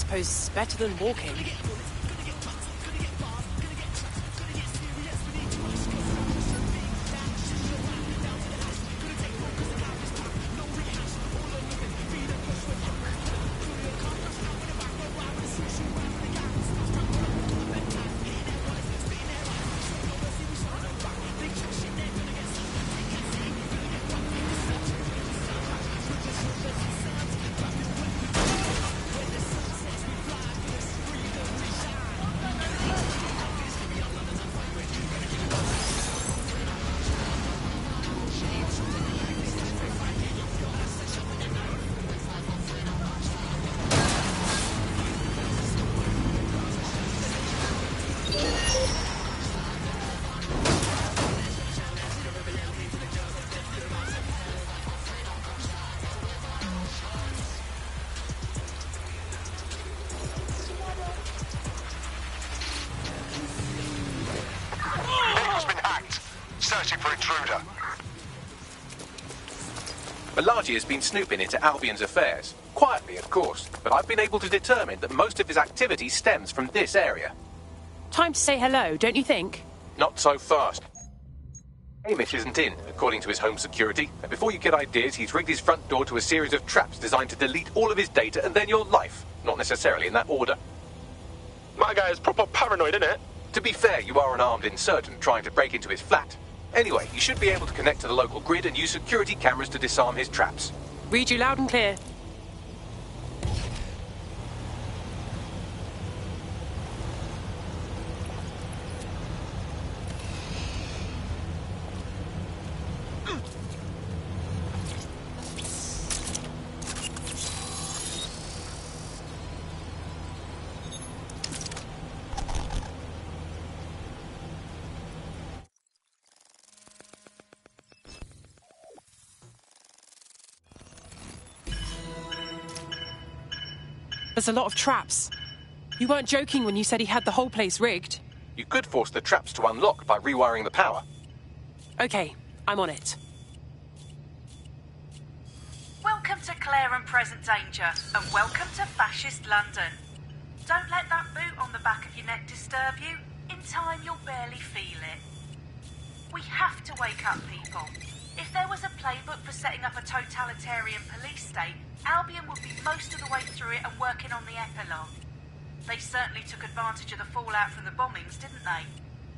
suppose better than walking. Malachi has been snooping into Albion's affairs. Quietly, of course, but I've been able to determine that most of his activity stems from this area. Time to say hello, don't you think? Not so fast. Hamish isn't in, according to his home security, and before you get ideas, he's rigged his front door to a series of traps designed to delete all of his data and then your life. Not necessarily in that order. My guy is proper paranoid, isn't it? To be fair, you are an armed insurgent trying to break into his flat. Anyway, you should be able to connect to the local grid and use security cameras to disarm his traps. Read you loud and clear. There's a lot of traps. You weren't joking when you said he had the whole place rigged. You could force the traps to unlock by rewiring the power. Okay, I'm on it. Welcome to Claire and Present Danger, and welcome to Fascist London. Don't let that boot on the back of your neck disturb you. In time, you'll barely feel it. We have to wake up people. If there was a playbook for setting up a totalitarian police state, Albion would be most of the way through it and working on the epilogue. They certainly took advantage of the fallout from the bombings, didn't they?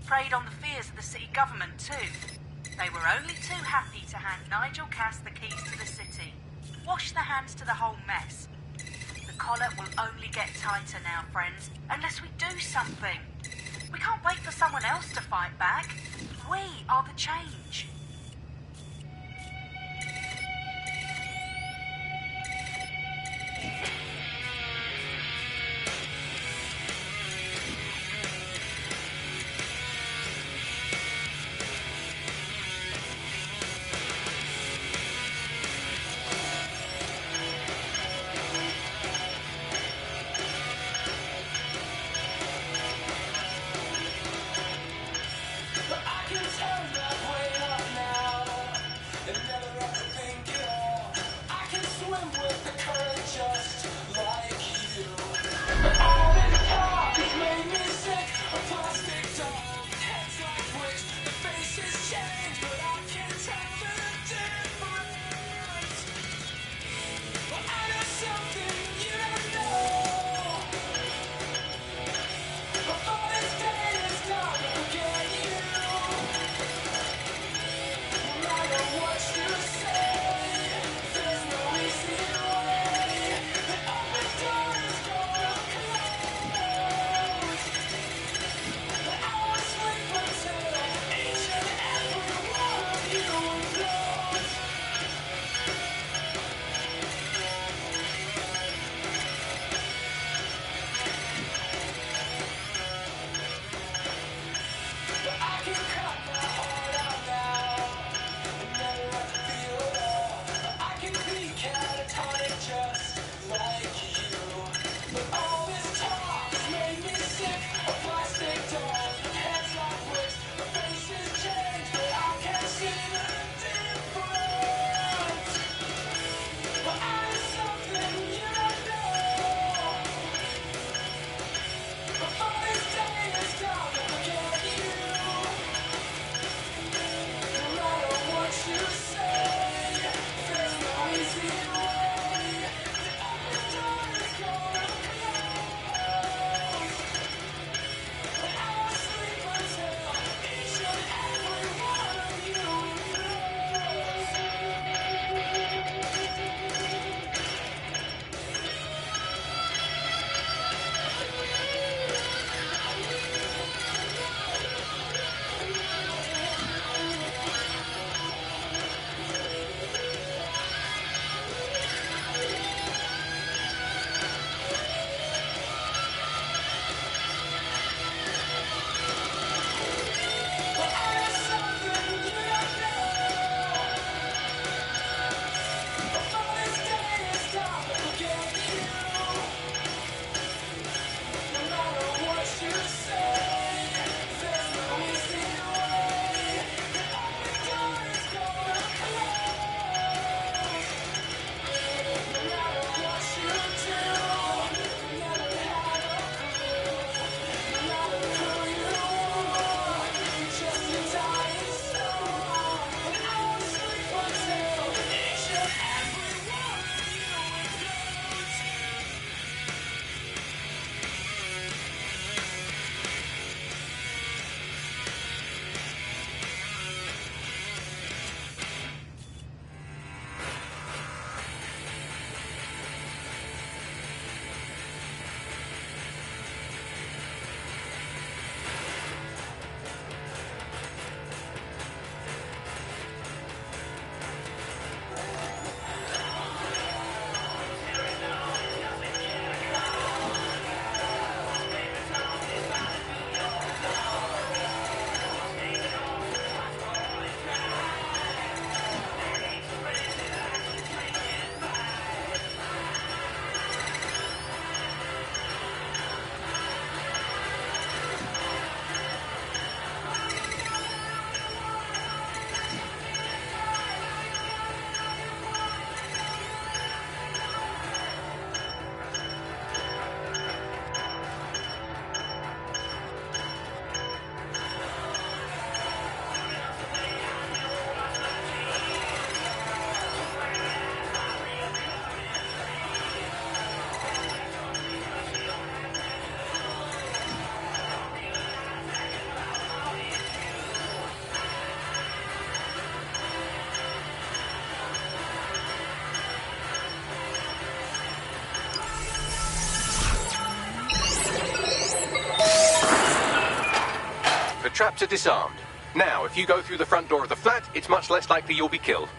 Preyed on the fears of the city government too. They were only too happy to hand Nigel Cass the keys to the city. Wash their hands to the whole mess. The collar will only get tighter now, friends, unless we do something. We can't wait for someone else to fight back. We are the change. I can tell that way up now. traps are disarmed. Now, if you go through the front door of the flat, it's much less likely you'll be killed.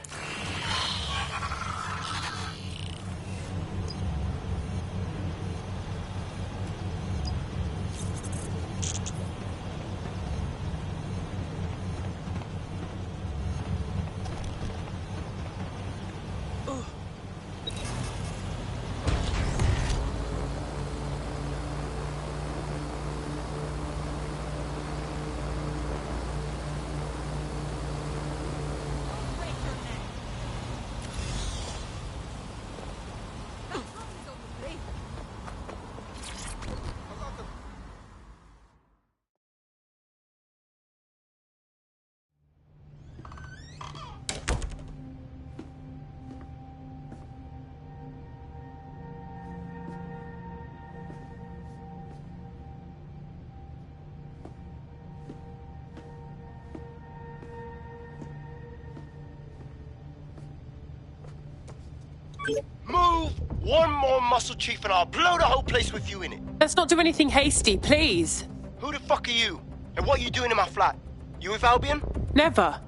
Move! One more muscle, Chief, and I'll blow the whole place with you in it. Let's not do anything hasty, please. Who the fuck are you? And what are you doing in my flat? You with Albion? Never.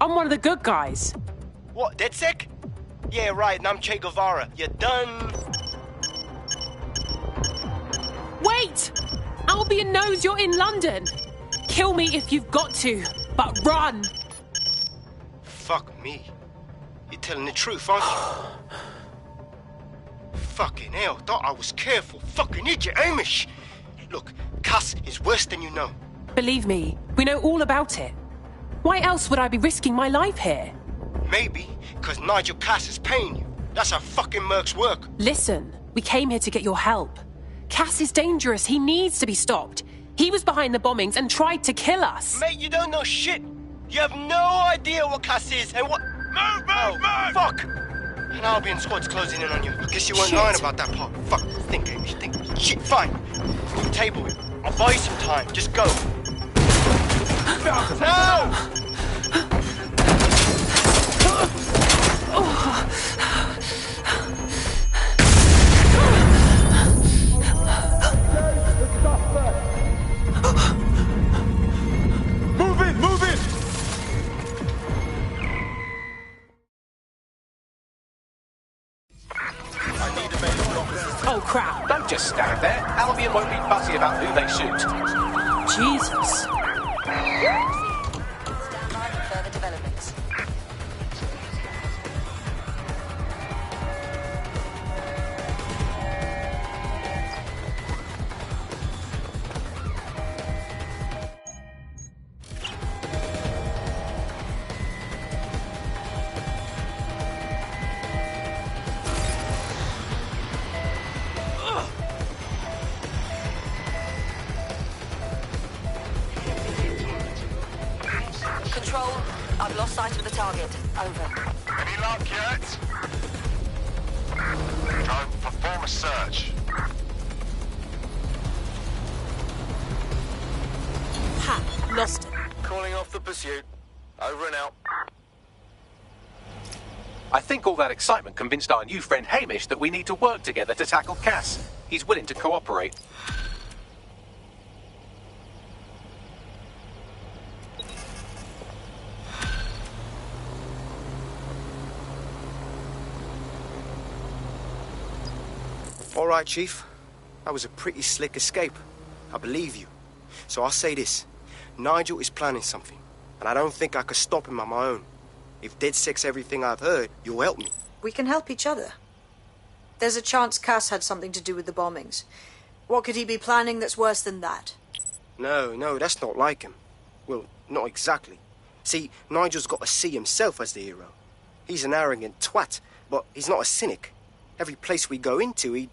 I'm one of the good guys. What, DedSec? Yeah, right, and I'm Che Guevara. You're done. Wait! Albion knows you're in London. Kill me if you've got to, but run! Fuck me. You're telling the truth, aren't you? Fucking hell, thought I was careful. Fucking idiot, Amish. Look, Cass is worse than you know. Believe me, we know all about it. Why else would I be risking my life here? Maybe, because Nigel Cass is paying you. That's how fucking mercs work. Listen, we came here to get your help. Cass is dangerous. He needs to be stopped. He was behind the bombings and tried to kill us. Mate, you don't know shit. You have no idea what Cass is and what... Move! Fuck! An Albion squad's closing in on you. I guess you weren't lying about that part. Fuck, think, Amish, think. Shit, fine. Table it. I'll buy you some time. Just go. No! Move it! Oh, crap. Don't just stand there. Albion won't be fussy about who they shoot. Jesus. Further developments. Control, I've lost sight of the target. Over. Any luck yet? Go perform a search. Ha, lost him. Calling off the pursuit. Over and out. I think all that excitement convinced our new friend Hamish that we need to work together to tackle Cass. He's willing to cooperate. All right, Chief. That was a pretty slick escape. I believe you. So I'll say this. Nigel is planning something, and I don't think I could stop him on my own. If DedSec's everything I've heard, you'll help me. We can help each other. There's a chance Cass had something to do with the bombings. What could he be planning that's worse than that? No, that's not like him. Well, not exactly. See, Nigel's got to see himself as the hero. He's an arrogant twat, but he's not a cynic. Every place we go into,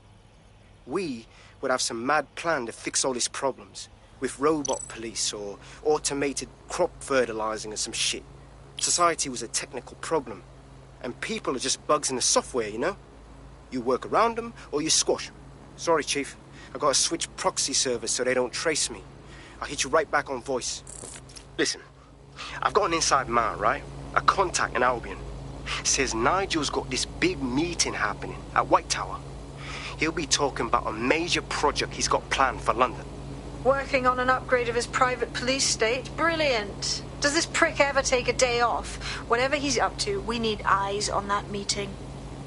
we would have some mad plan to fix all his problems. With robot police or automated crop fertilizing or some shit. Society was a technical problem. And people are just bugs in the software, you know? You work around them or you squash them. Sorry, Chief. I gotta switch proxy servers so they don't trace me. I'll hit you right back on voice. Listen, I've got an inside man, right? A contact in Albion. Says Nigel's got this big meeting happening at White Tower. He'll be talking about a major project he's got planned for London. Working on an upgrade of his private police state? Brilliant. Does this prick ever take a day off? Whatever he's up to, we need eyes on that meeting.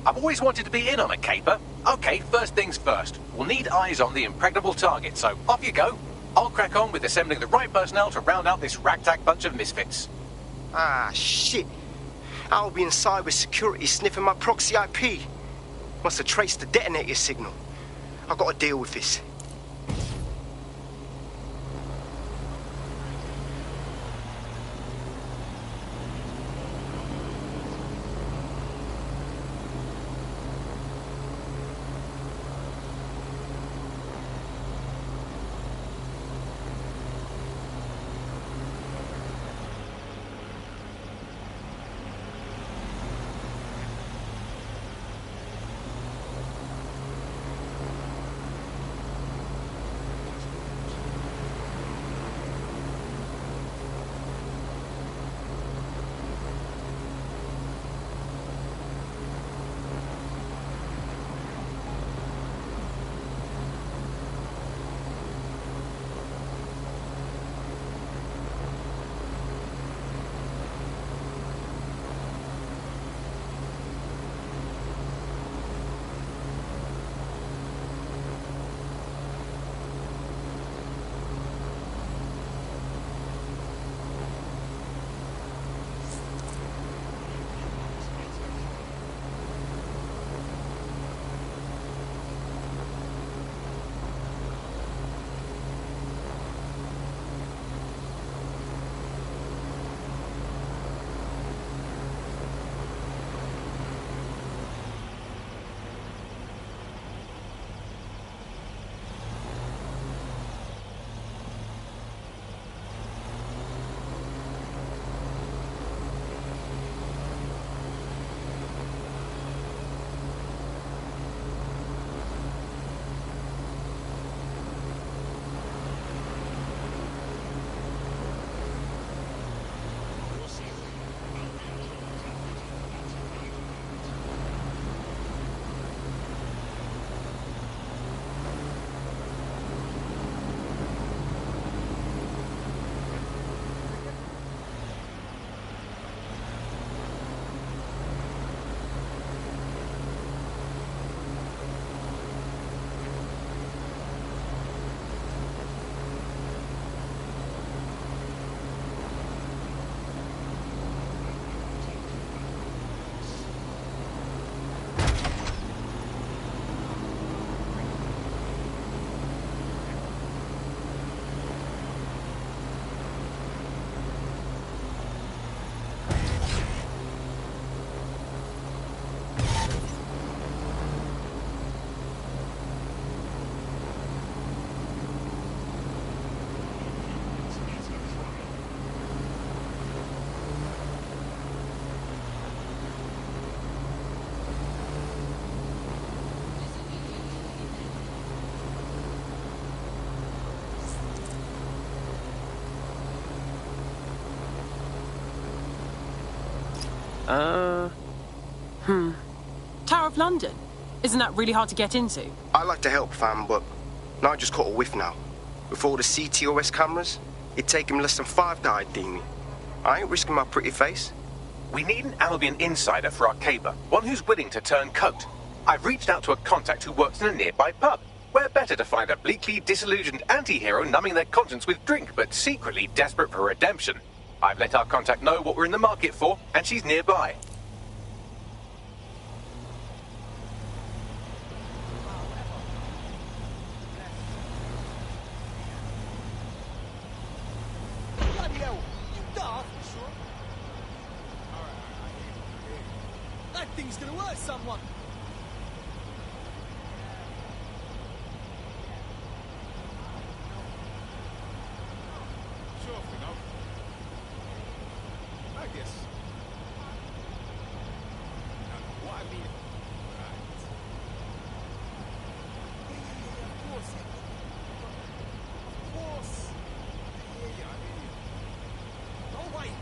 I've always wanted to be in on a caper. Okay, first things first. We'll need eyes on the impregnable target, so off you go. I'll crack on with assembling the right personnel to round out this ragtag bunch of misfits. Ah, shit. I'll be inside with security sniffing my proxy IP. Must have traced the detonator signal. I've got to deal with this. Tower of London? Isn't that really hard to get into? I like to help, fam, but Nigel's caught a whiff now. With all the CTOS cameras, it'd take him less than 5 to ID me. I ain't risking my pretty face. We need an Albion insider for our caper, one who's willing to turn coat. I've reached out to a contact who works in a nearby pub. Where better to find a bleakly disillusioned anti-hero numbing their conscience with drink, but secretly desperate for redemption. I've let our contact know what we're in the market for, and she's nearby. Bloody hell, you daft? Sure. That thing's gonna hurt someone. Sure, you know. I guess. What I mean. Right. Yeah, of course. Of course. Yeah, I hear you. Oh, wait.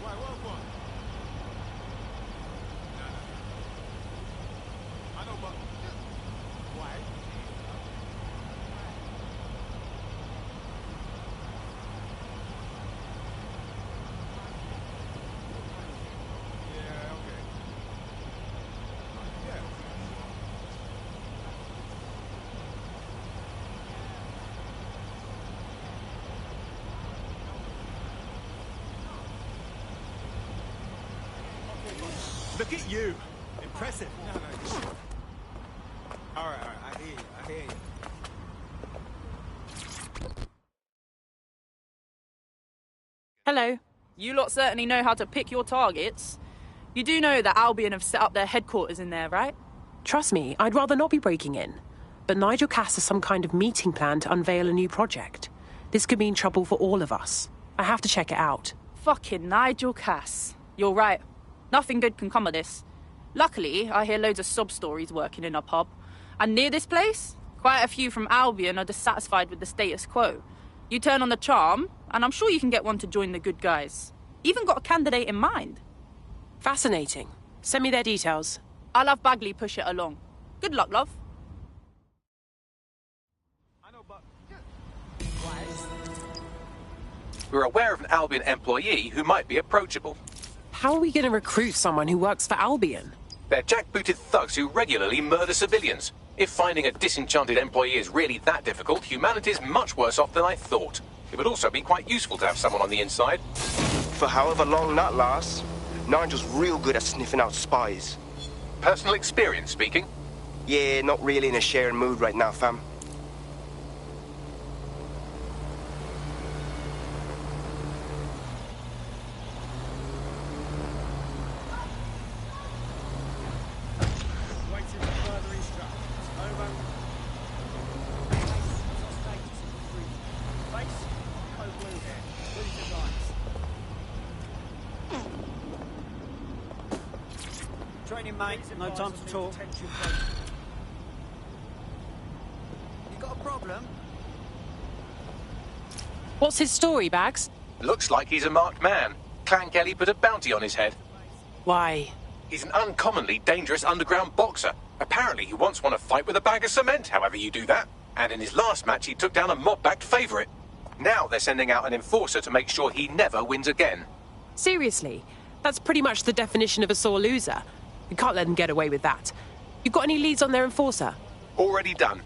Right, well, Look at you. Impressive. No, just... All right, I hear you. Hello. You lot certainly know how to pick your targets. You do know that Albion have set up their headquarters in there, right? Trust me, I'd rather not be breaking in. But Nigel Cass has some kind of meeting plan to unveil a new project. This could mean trouble for all of us. I have to check it out. Fucking Nigel Cass. You're right. Nothing good can come of this. Luckily, I hear loads of sob stories working in a pub. And near this place, quite a few from Albion are dissatisfied with the status quo. You turn on the charm, and I'm sure you can get one to join the good guys. Even got a candidate in mind. Fascinating. Send me their details. I'll have Bagley push it along. Good luck, love. I know, but... We're aware of an Albion employee who might be approachable. How are we going to recruit someone who works for Albion? They're jackbooted thugs who regularly murder civilians. If finding a disenchanted employee is really that difficult, humanity's much worse off than I thought. It would also be quite useful to have someone on the inside. For however long that lasts, Nigel's real good at sniffing out spies. Personal experience speaking? Yeah, not really in a sharing mood right now, fam. Waiting for further instructions. Over. Base, code blue here. Please advise. Training, mate. No time to talk. You got a problem? What's his story, Bags? Looks like he's a marked man. Clan Kelly put a bounty on his head. Why? He's an uncommonly dangerous underground boxer. Apparently he once won a fight with a bag of cement, however you do that. And in his last match he took down a mob-backed favourite. Now they're sending out an enforcer to make sure he never wins again. Seriously? That's pretty much the definition of a sore loser. We can't let them get away with that. You got any leads on their enforcer? Already done.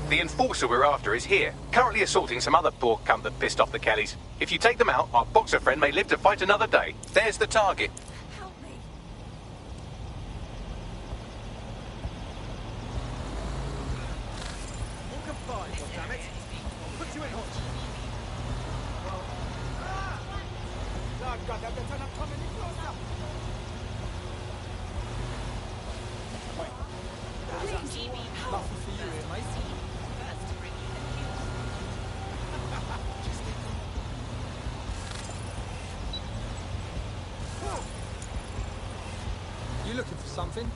The enforcer we're after is here, currently assaulting some other poor cunt that pissed off the Kellys. If you take them out, our boxer friend may live to fight another day. There's the target. Help me. All compliant, goddammit. I'll put you in hot. God, goddamn, they're not coming any closer. Wait. Nothing for you here, mate. something.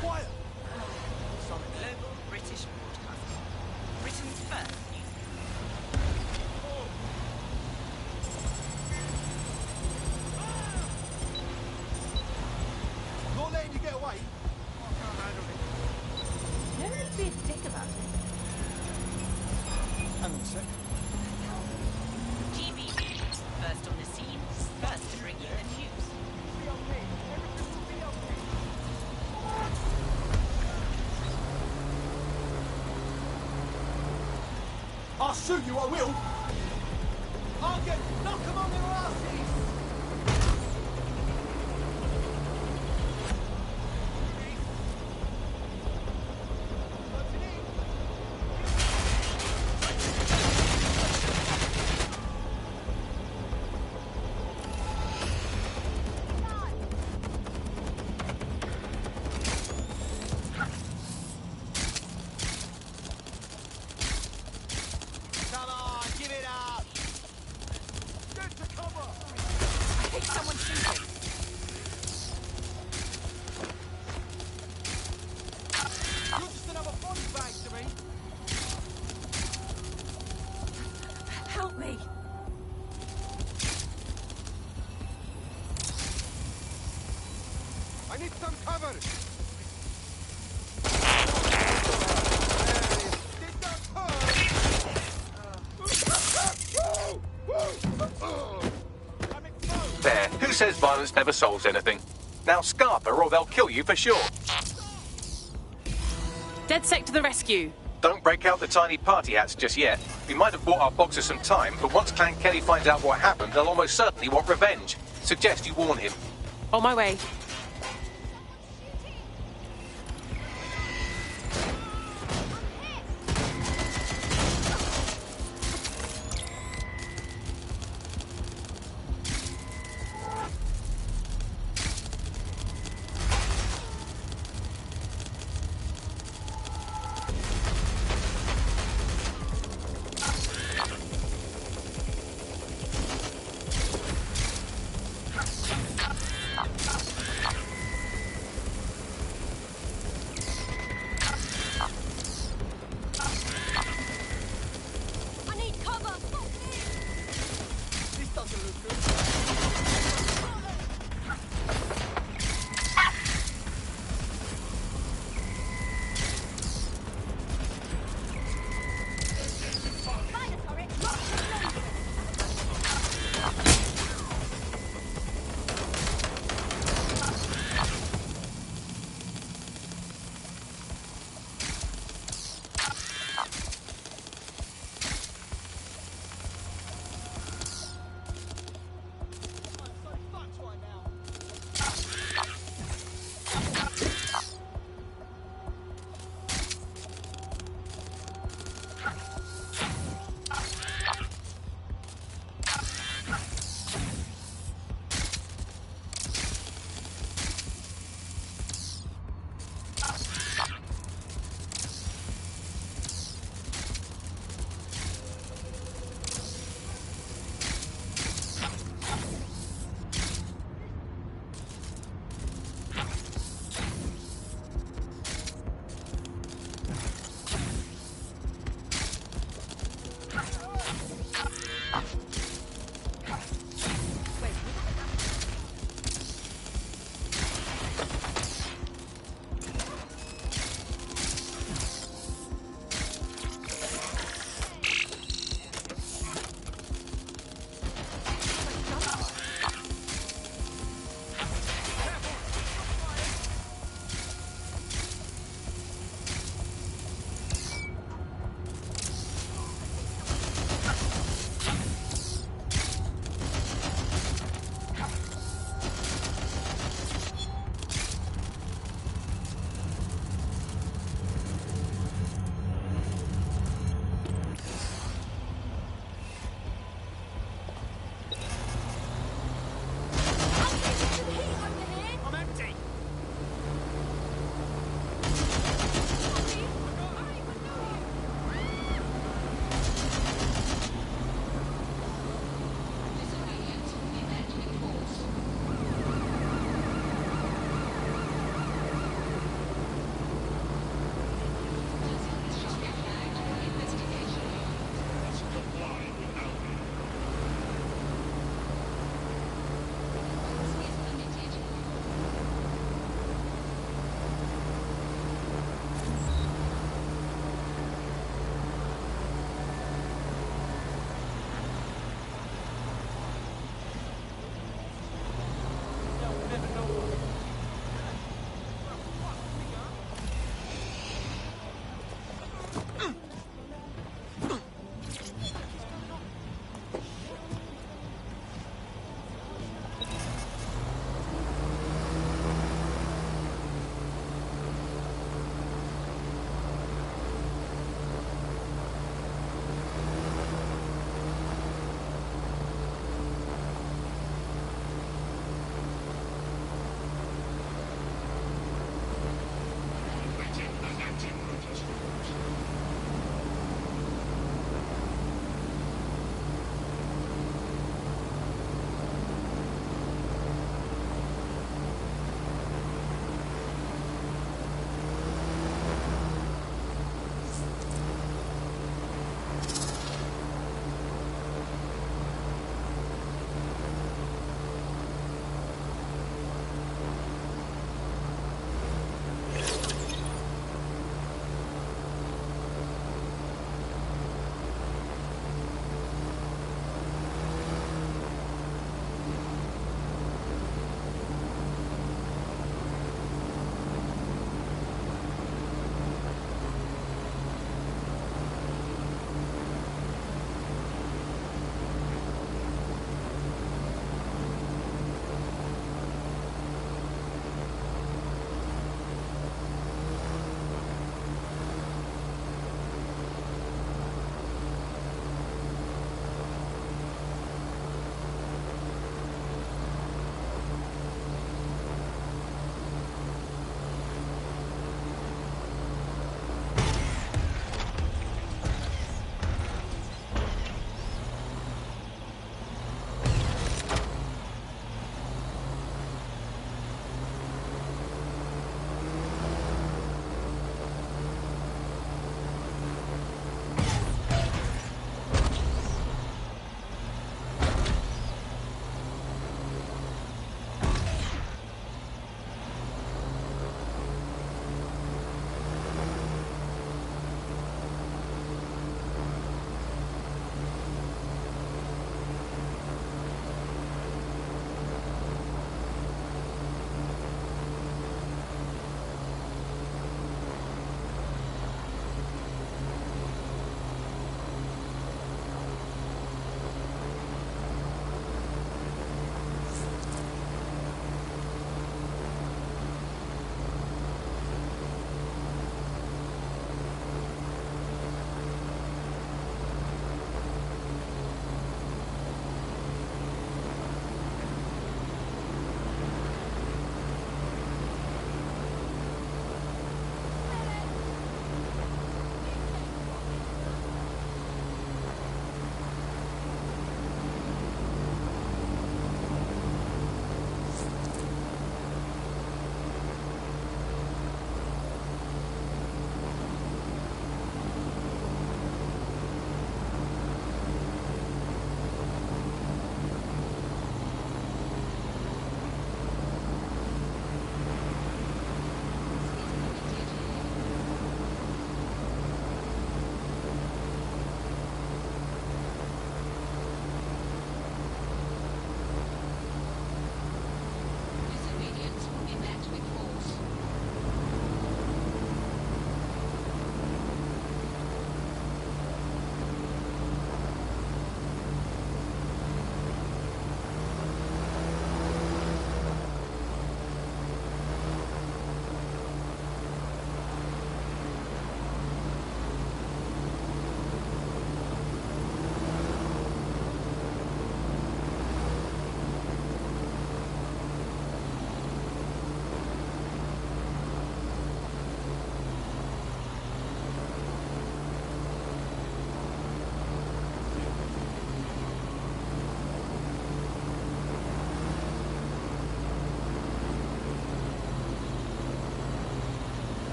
Quiet! Global British Broadcasting. Britain's first news. Not letting you get away. I can't handle it. No need to be a dick about it. Hang on a sec. GB News. First on the scene, first to bring you the news. I'll shoot you, I will. I'll get knock 'em on their asses. Come on, give it up. Get to cover. I think someone's shooting. You're just another body bag to me. Help me. I need some cover. Did not hurt. I'm exposed. There. Who says violence never solves anything? Now scarper or they'll kill you for sure. DedSec to the rescue. Don't break out the tiny party hats just yet. We might have bought our boxers some time, but once Clan Kelly finds out what happened, they'll almost certainly want revenge. Suggest you warn him. On my way.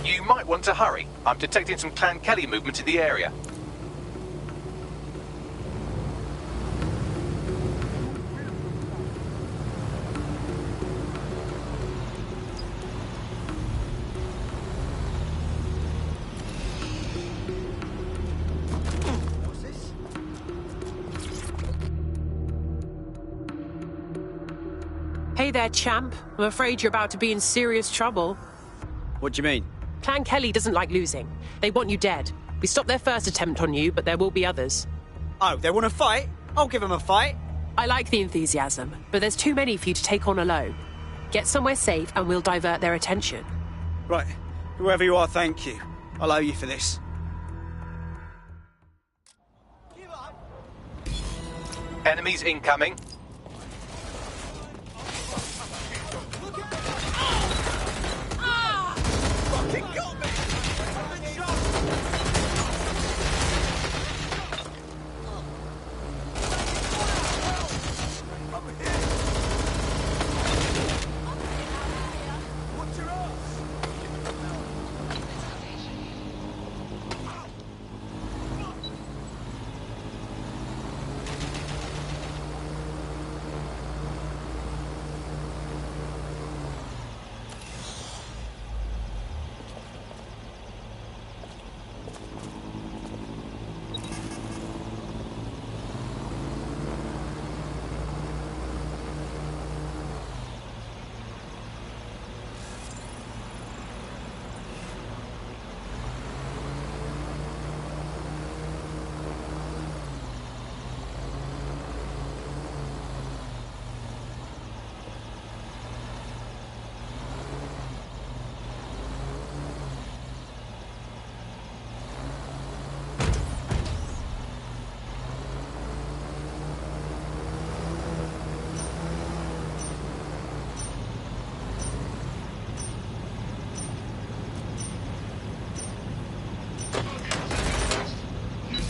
You might want to hurry. I'm detecting some Clan Kelly movement in the area. Hey there, champ. I'm afraid you're about to be in serious trouble. What do you mean? Clan Kelly doesn't like losing. They want you dead. We stopped their first attempt on you, but there will be others. Oh, they want to fight? I'll give them a fight. I like the enthusiasm, but there's too many for you to take on alone. Get somewhere safe and we'll divert their attention. Right. Whoever you are, thank you. I'll owe you for this. Enemies incoming.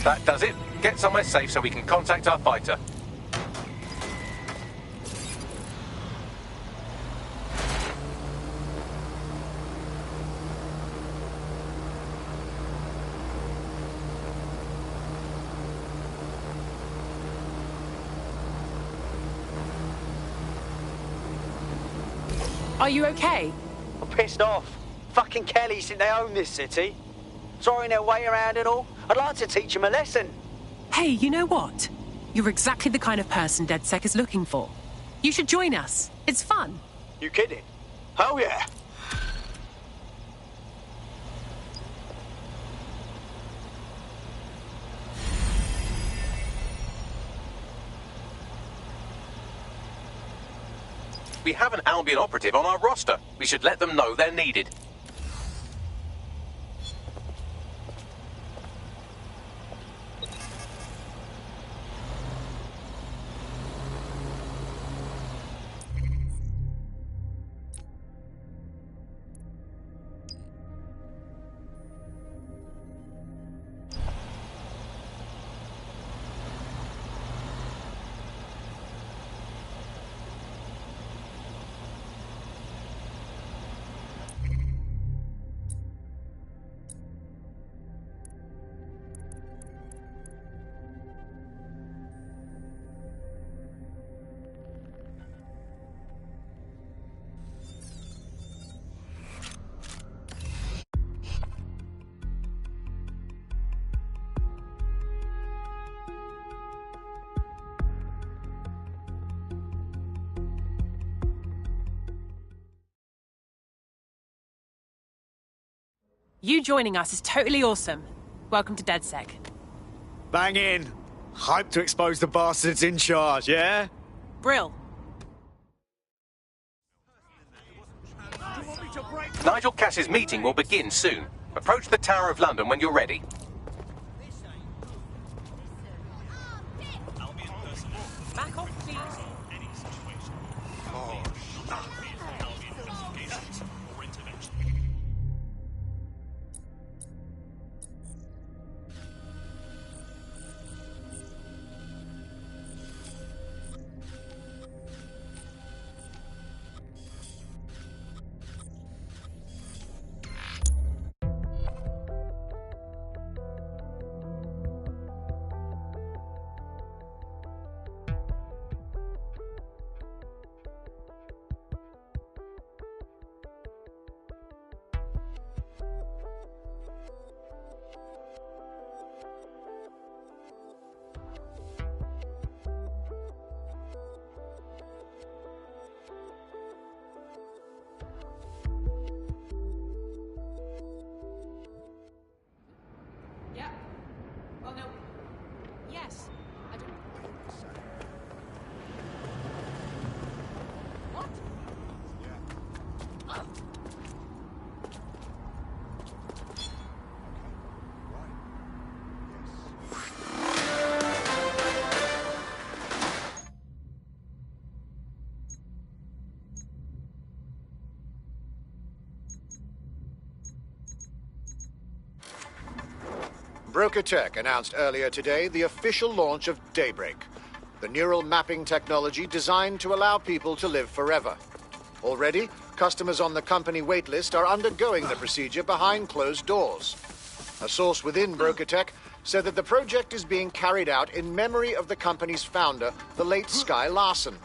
That does it. Get somewhere safe so we can contact our fighter. Are you okay? I'm pissed off. Fucking Kellys think they own this city. Throwing their way around and all. I'd like to teach them a lesson. Hey, you know what? You're exactly the kind of person DedSec is looking for. You should join us. It's fun. You kidding? Hell yeah. We have an Albion operative on our roster. We should let them know they're needed. You joining us is totally awesome. Welcome to DedSec. Bang in. Hype to expose the bastards in charge, yeah? Brill. Nigel Cass's meeting will begin soon. Approach the Tower of London when you're ready. Back off, please. Broker Tech announced earlier today the official launch of Daybreak, the neural mapping technology designed to allow people to live forever. Already, customers on the company waitlist are undergoing the procedure behind closed doors. A source within Broker Tech said that the project is being carried out in memory of the company's founder, the late Sky Larson.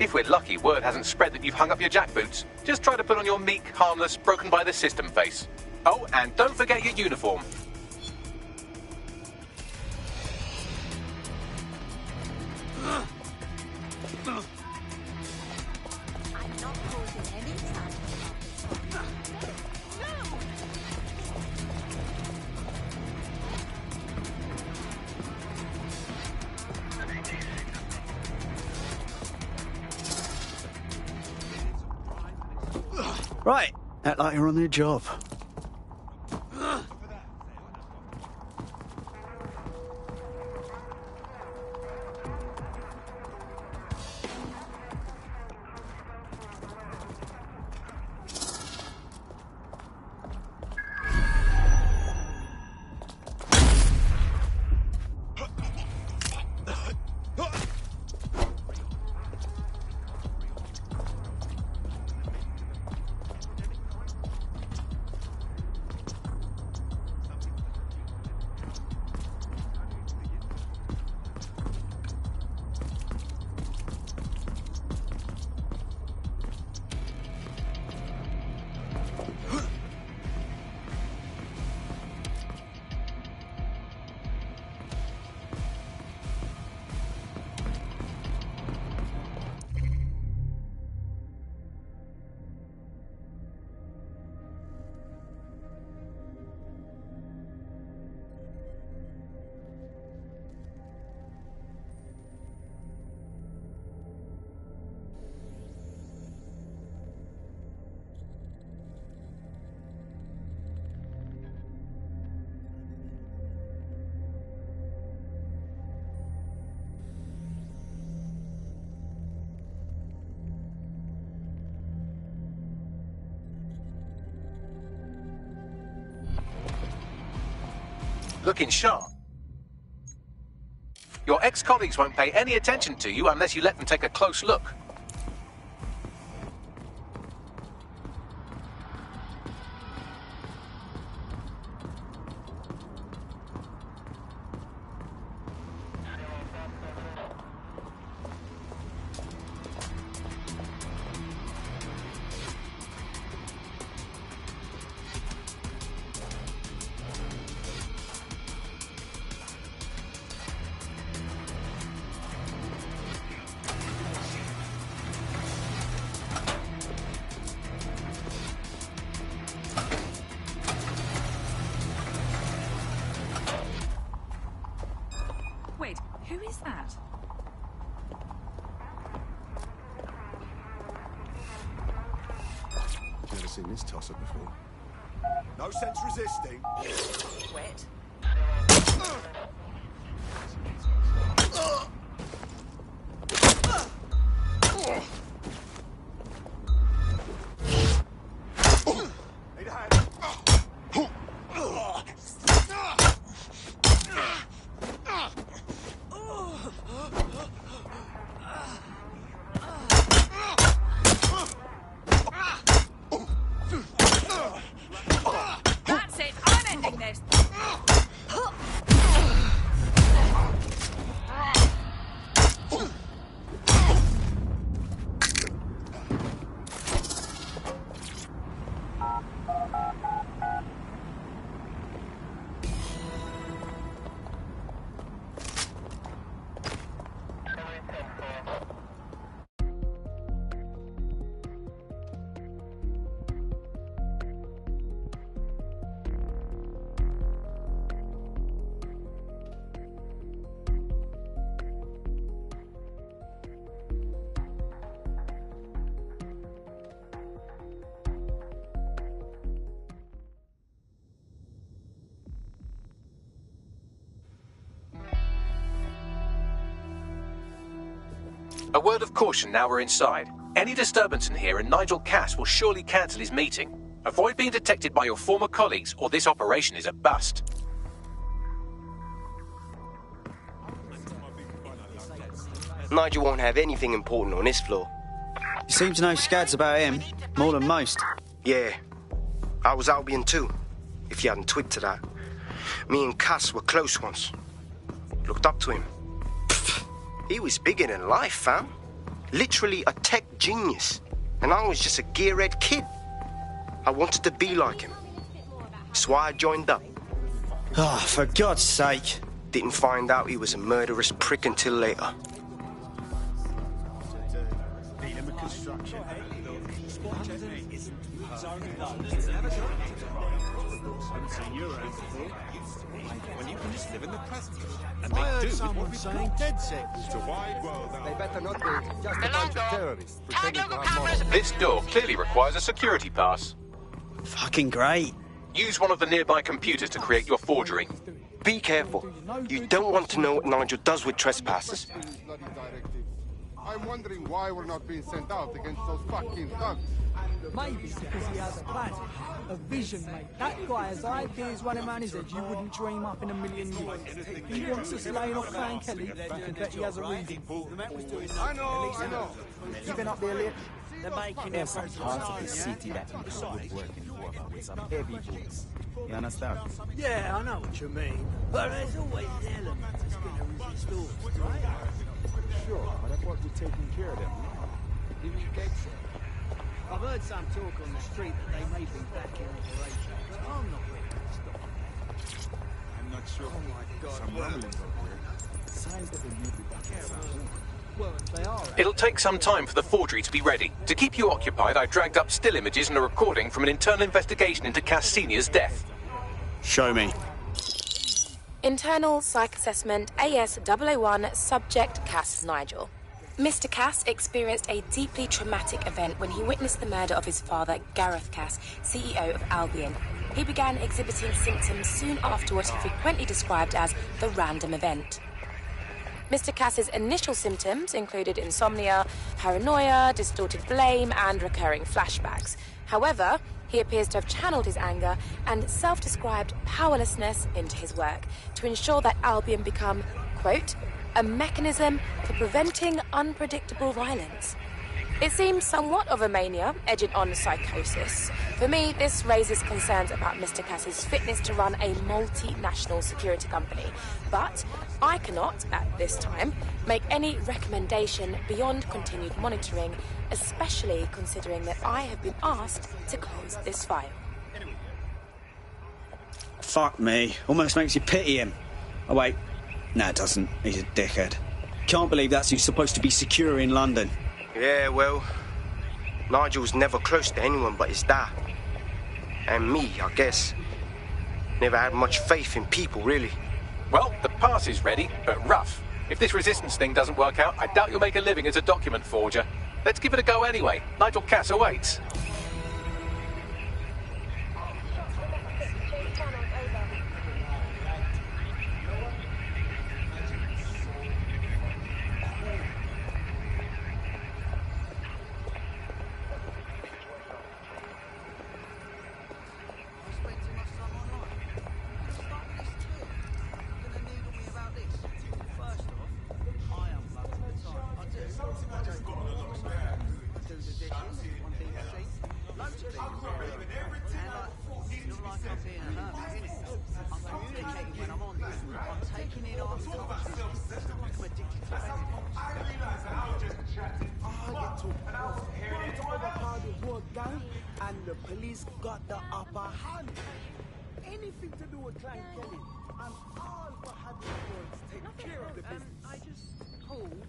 If we're lucky, word hasn't spread that you've hung up your jackboots. Just try to put on your meek, harmless, broken by the system face. Oh, and don't forget your uniform. Right, act like you're on the job. Looking sharp. Your ex-colleagues won't pay any attention to you unless you let them take a close look. Wait, who is that? Never seen this toss-up before. No sense resisting. Wet. Need a hand. That's it, I'm ending this! A word of caution now we're inside. Any disturbance in here and Nigel Cass will surely cancel his meeting. Avoid being detected by your former colleagues or this operation is a bust. Nigel won't have anything important on this floor. You seem to know scads about him, more than most. Yeah, I was Albion too, if you hadn't twigged to that. Me and Cass were close once. Looked up to him. Pfft, he was bigger than life, fam. Literally a tech genius. And I was just a gearhead kid. I wanted to be like him. So I joined up. Oh, for God's sake. Didn't find out he was a murderous prick until later. When you can just live in the present and make do with what we've got. Dead sick. It's a wide world out there. They better not be just a bunch of terrorists pretending to have models. This door clearly requires a security pass. Fucking great. Use one of the nearby computers to create your forgery. Be careful. You don't want to know what Nigel does with trespassers. I'm wondering why we're not being sent out against those fucking thugs. Maybe because he has a plan, a vision, mate. That guy has ideas running around his head you wouldn't dream up in a million years. He wants us laying off Fan Kelly, you can bet he has a reason. I know. You been up there, Liam? They're making some parts of the city that need woodworking for with some heavy boots. You understand? Yeah, I know what you mean. But there's always an element that's going to resist orders, right? Sure, but I thought we're taking care of them. You mean Gates? I've heard some talk on the street that they may be back in operation, but I'm not ready to stop. I'm not sure. Oh my God. Some rumblings over here. Signs that they may be back in operation. Well, if they are... It'll take some time for the forgery to be ready. To keep you occupied, I dragged up still images and a recording from an internal investigation into Cass Sr.'s death. Show me. Internal Psych Assessment AS001 Subject Cass Nigel. Mr. Cass experienced a deeply traumatic event when he witnessed the murder of his father, Gareth Cass, CEO of Albion. He began exhibiting symptoms soon after what he frequently described as the random event. Mr. Cass's initial symptoms included insomnia, paranoia, distorted blame, and recurring flashbacks. However, he appears to have channeled his anger and self-described powerlessness into his work to ensure that Albion become, quote, a mechanism for preventing unpredictable violence. It seems somewhat of a mania, edging on psychosis. For me, this raises concerns about Mr. Cass's fitness to run a multinational security company. But I cannot, at this time, make any recommendation beyond continued monitoring, especially considering that I have been asked to close this file. Fuck me. Almost makes you pity him. Oh, wait. No, it doesn't. He's a dickhead. Can't believe that's who's supposed to be secure in London. Yeah, well, Nigel's never close to anyone but his dad. And me, I guess. Never had much faith in people, really. Well, the pass is ready, but rough. If this resistance thing doesn't work out, I doubt you'll make a living as a document forger. Let's give it a go anyway. Nigel Cass awaits. And the police got the upper hand. Anything to do with Clan Kelly, I'm all for having the boys take care of the business. I just called.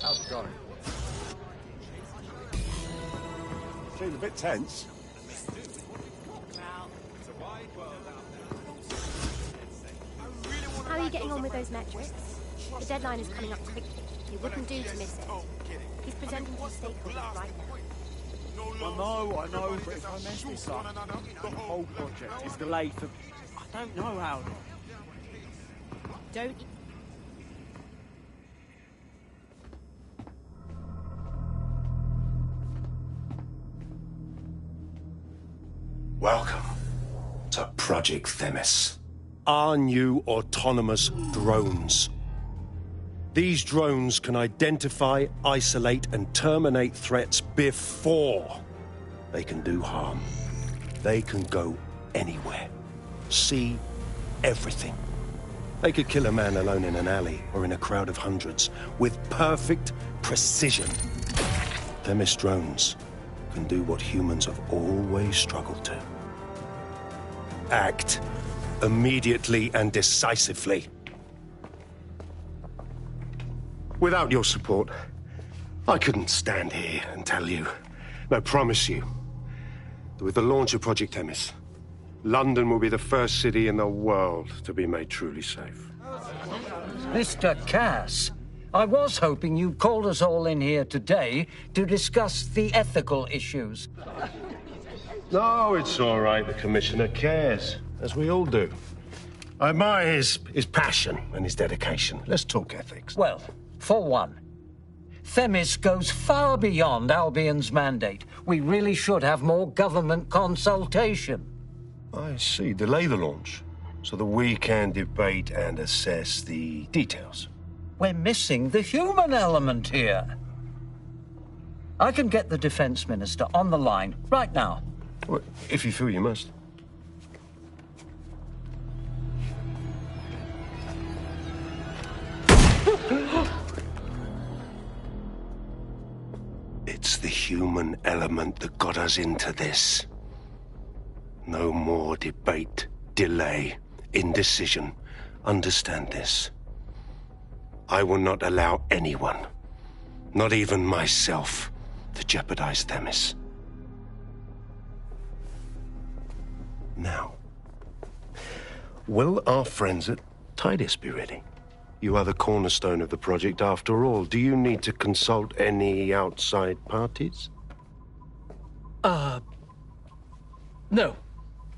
How's it going? Seems a bit tense. How are you getting on with those metrics? The deadline is coming up quickly. You wouldn't do to miss it. He's presenting to stakeholders right now. I know, but if I mess this up, the whole project is delayed for... I don't know how long. Don't... Welcome to Project Themis. Our new autonomous drones. These drones can identify, isolate, and terminate threats before they can do harm. They can go anywhere, see everything. They could kill a man alone in an alley or in a crowd of hundreds with perfect precision. Themis drones can do what humans have always struggled to. Act immediately and decisively. Without your support, I couldn't stand here and tell you, I promise you, that with the launch of Project Themis, London will be the first city in the world to be made truly safe. Mr. Cass, I was hoping you called us all in here today to discuss the ethical issues. No, it's all right. The Commissioner cares, as we all do. I admire his passion and his dedication. Let's talk ethics. Well, for one, Themis goes far beyond Albion's mandate. We really should have more government consultation. I see. Delay the launch so that we can debate and assess the details. We're missing the human element here. I can get the Defense Minister on the line right now. Well, if you feel you must. It's the human element that got us into this. No more debate, delay, indecision. Understand this. I will not allow anyone, not even myself, to jeopardize Themis. Now, will our friends at Tidus be ready? You are the cornerstone of the project after all. Do you need to consult any outside parties? No.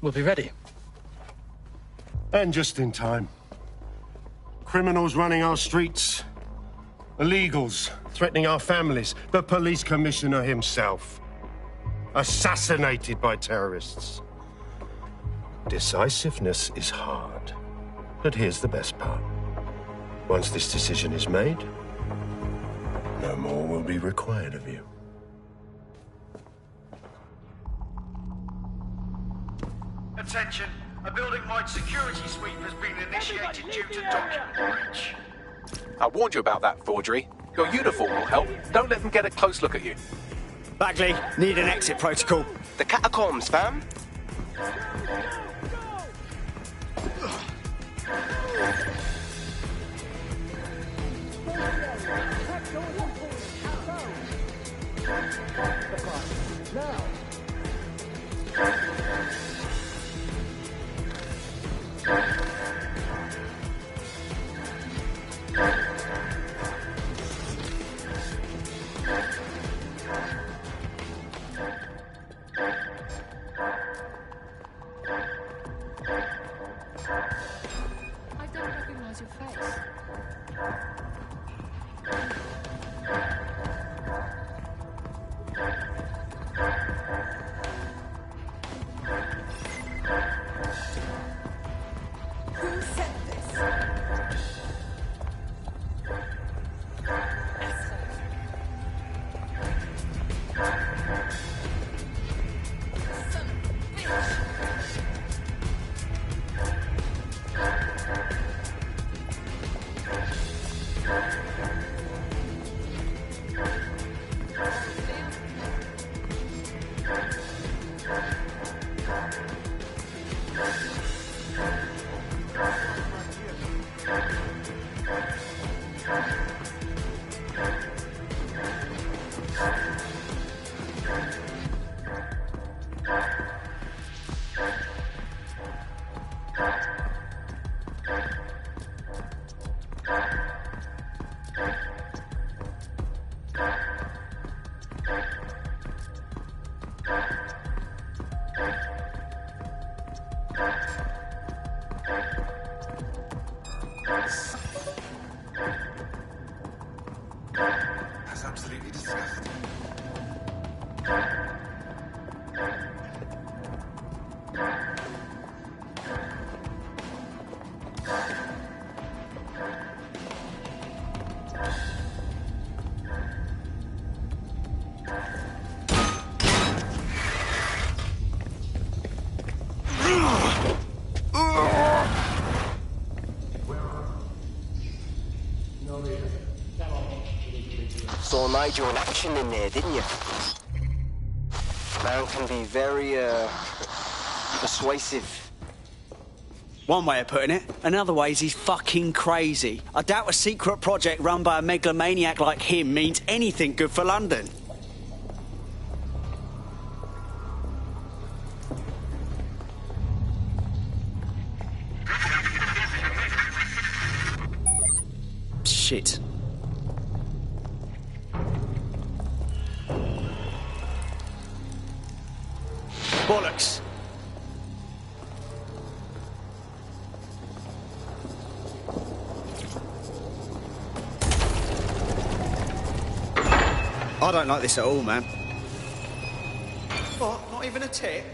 We'll be ready. And just in time. Criminals running our streets. Illegals threatening our families. The police commissioner himself. Assassinated by terrorists. Decisiveness is hard. But here's the best part. Once this decision is made, no more will be required of you. Attention, a building-wide security sweep has been initiated due to document breach. I warned you about that forgery. Your uniform will help. Don't let them get a close look at you. Bagley, need an exit protocol. The catacombs, fam. I don't recognize your face. Who said this? Son of a bitch! Nigel in action in there, didn't you? Man can be very, persuasive. One way of putting it. Another way is he's fucking crazy. I doubt a secret project run by a megalomaniac like him means anything good for London. Shit. Bollocks. I don't like this at all, man. What? Not even a tip?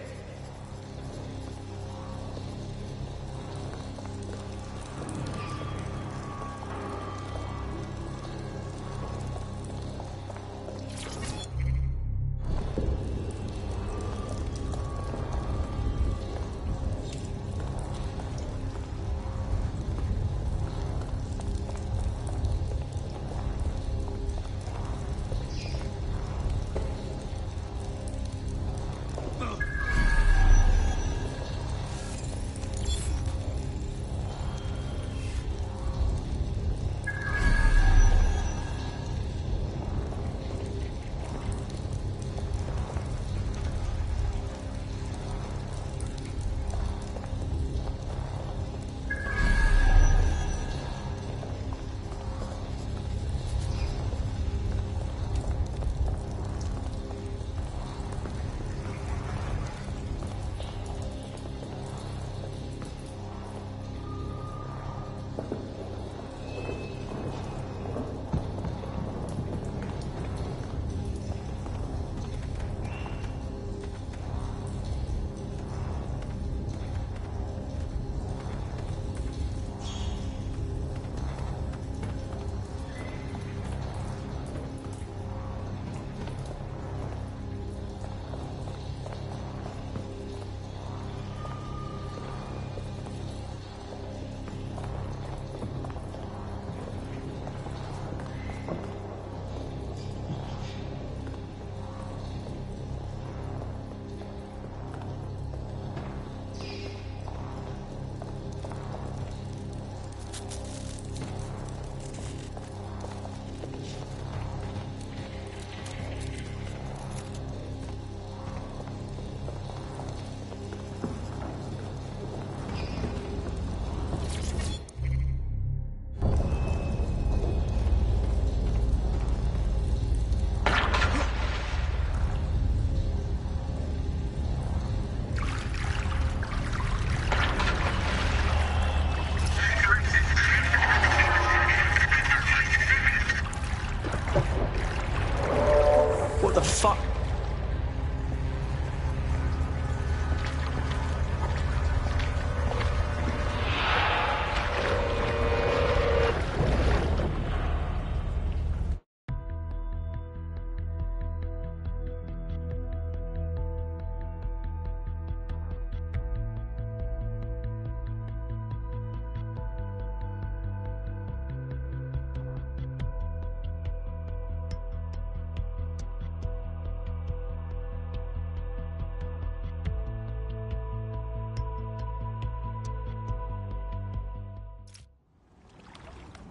What the fuck?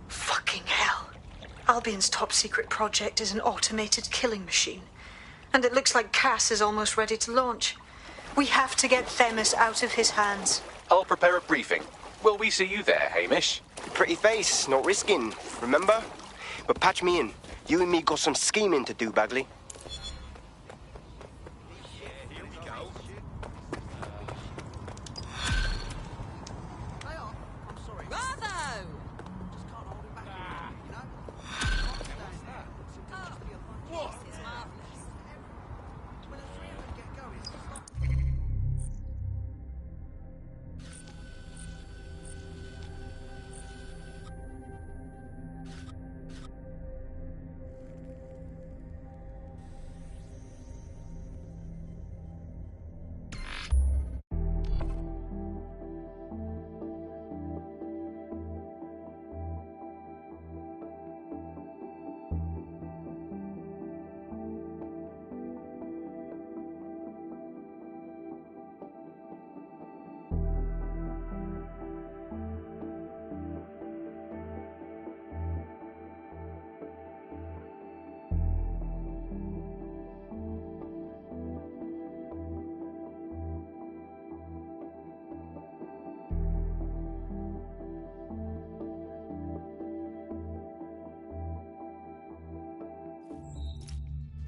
Fucking hell. Albion's top secret project is an automated killing machine. And it looks like Cass is almost ready to launch. We have to get Themis out of his hands. I'll prepare a briefing. Will we see you there, Hamish? Pretty face, not risking, remember? But patch me in. You and me got some scheming to do, Bagley.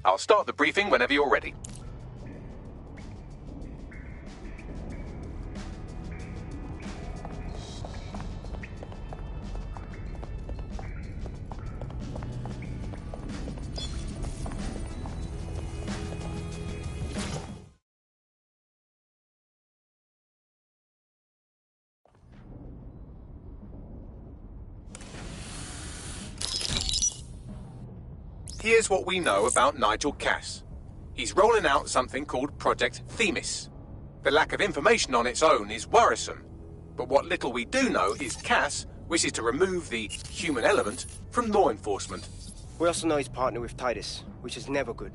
I'll start the briefing whenever you're ready. Here's what we know about Nigel Cass. He's rolling out something called Project Themis. The lack of information on its own is worrisome, but what little we do know is Cass wishes to remove the human element from law enforcement. We also know he's partnered with Titus, which is never good.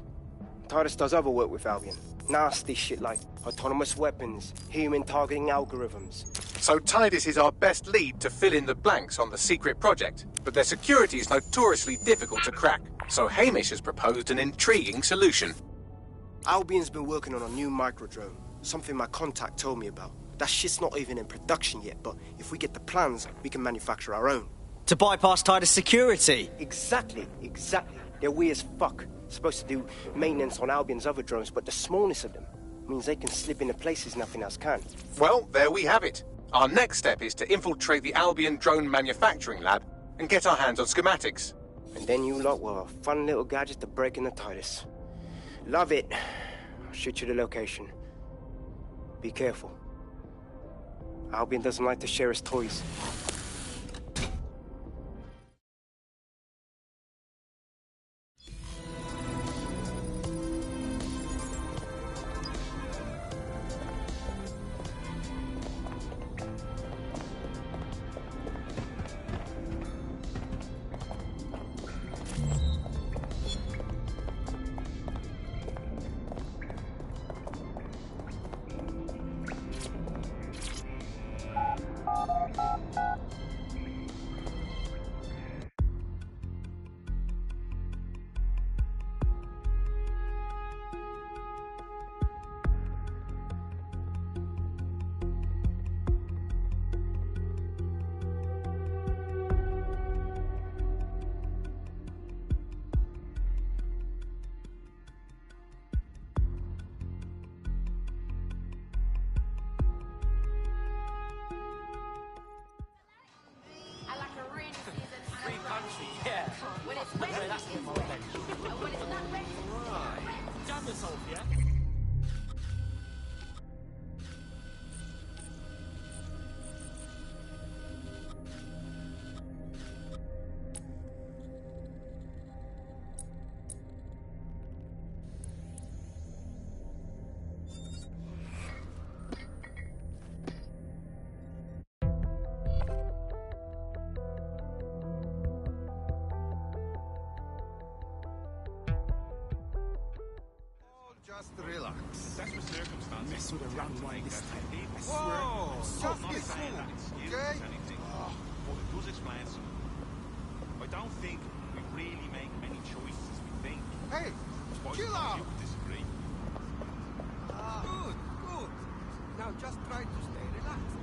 Titus does other work with Albion. Nasty shit like autonomous weapons, human targeting algorithms. So Titus is our best lead to fill in the blanks on the secret project, but their security is notoriously difficult to crack. So Hamish has proposed an intriguing solution. Albion's been working on a new microdrone, something my contact told me about. That shit's not even in production yet, but if we get the plans, we can manufacture our own. To bypass Titus security? Exactly. They're weird as fuck. Supposed to do maintenance on Albion's other drones, but the smallness of them means they can slip into places nothing else can. Well, there we have it. Our next step is to infiltrate the Albion drone manufacturing lab and get our hands on schematics. And then you lot will have a fun little gadget to break into Titus. Love it. I'll shoot you the location. Be careful. Albion doesn't like to share his toys. Just relax. That's what circumstances. Mess with a runway this time. I swear. Whoa! I'm Just not be saying that smooth, excuse okay? anything. But it does explain something. I don't think we really make many choices as we think. Hey, Suppose chill out. you would disagree. Good. Now just try to stay relaxed.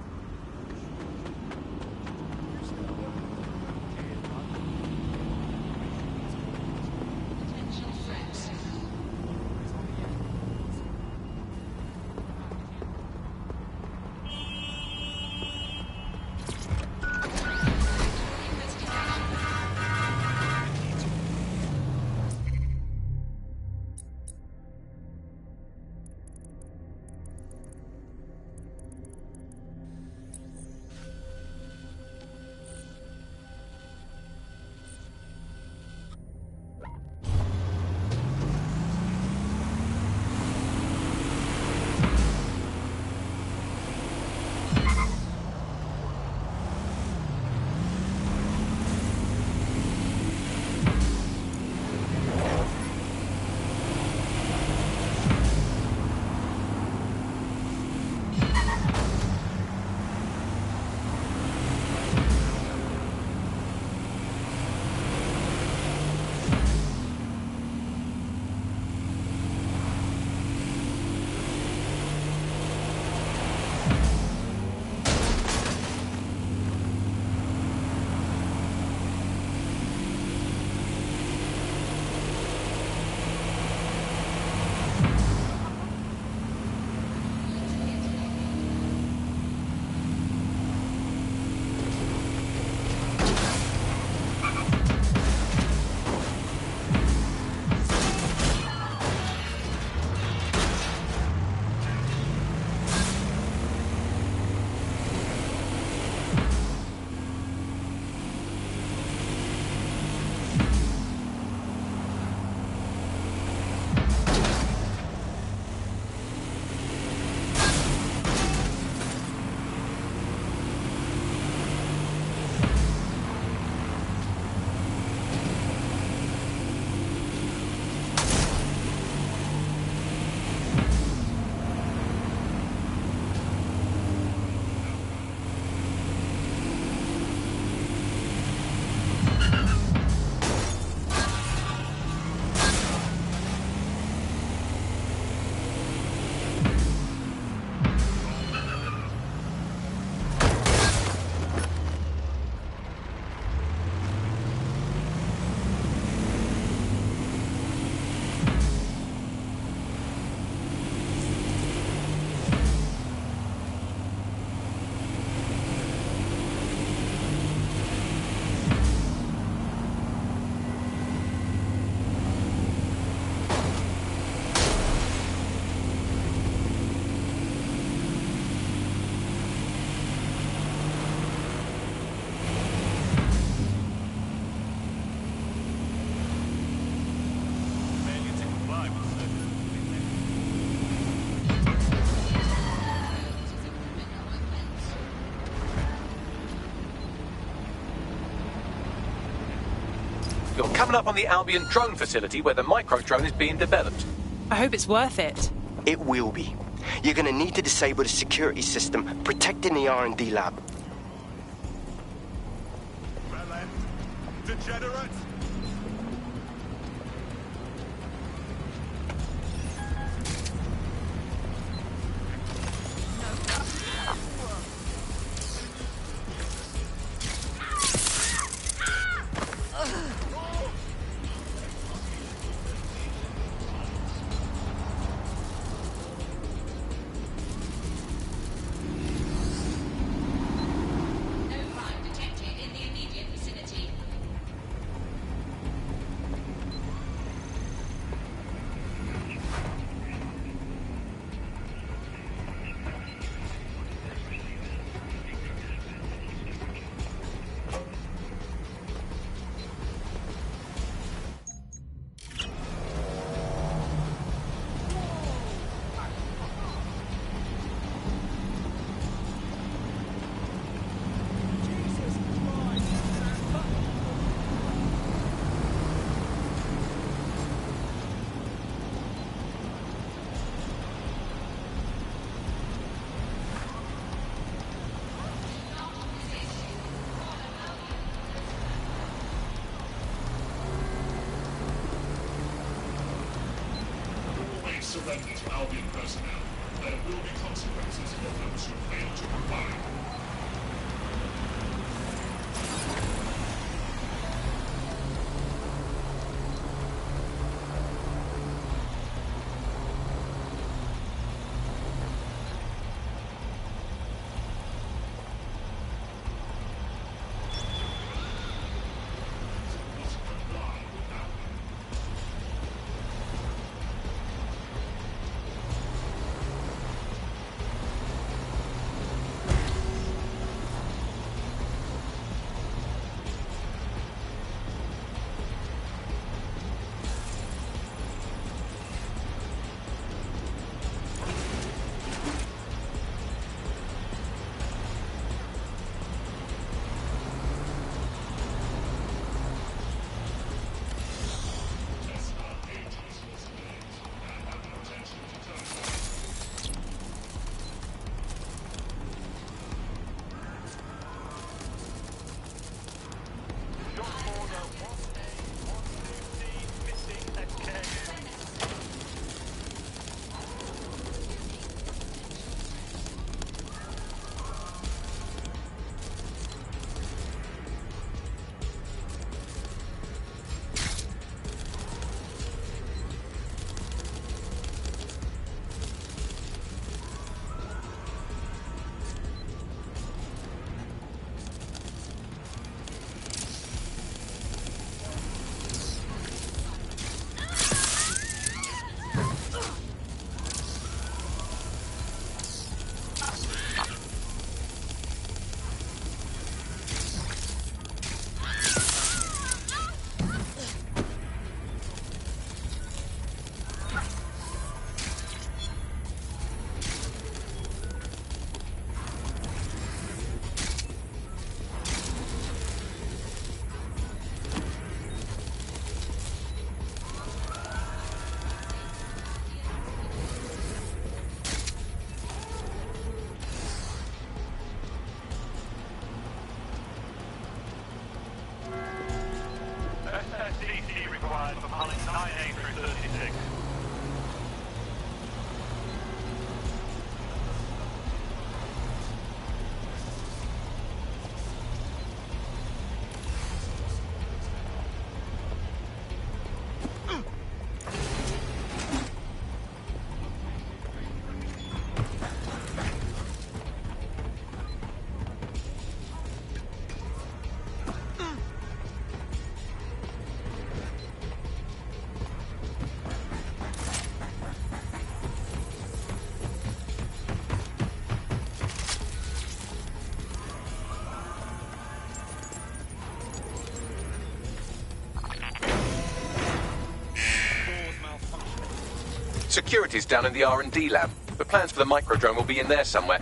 You're coming up on the Albion drone facility where the micro-drone is being developed. I hope it's worth it. It will be. You're gonna need to disable the security system protecting the R&D lab. Degenerate! Surrender to Albion personnel. There will be consequences for those who fail to comply. DC required for pulling 9A through 36. Security's down in the R&D lab. The plans for the microdrone will be in there somewhere.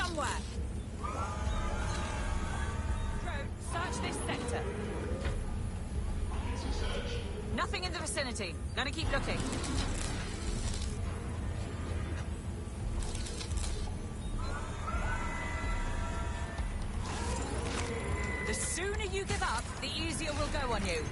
somewhere. Drone, search this sector. Nothing in the vicinity. Gonna keep looking. The sooner you give up, the easier we'll go on you.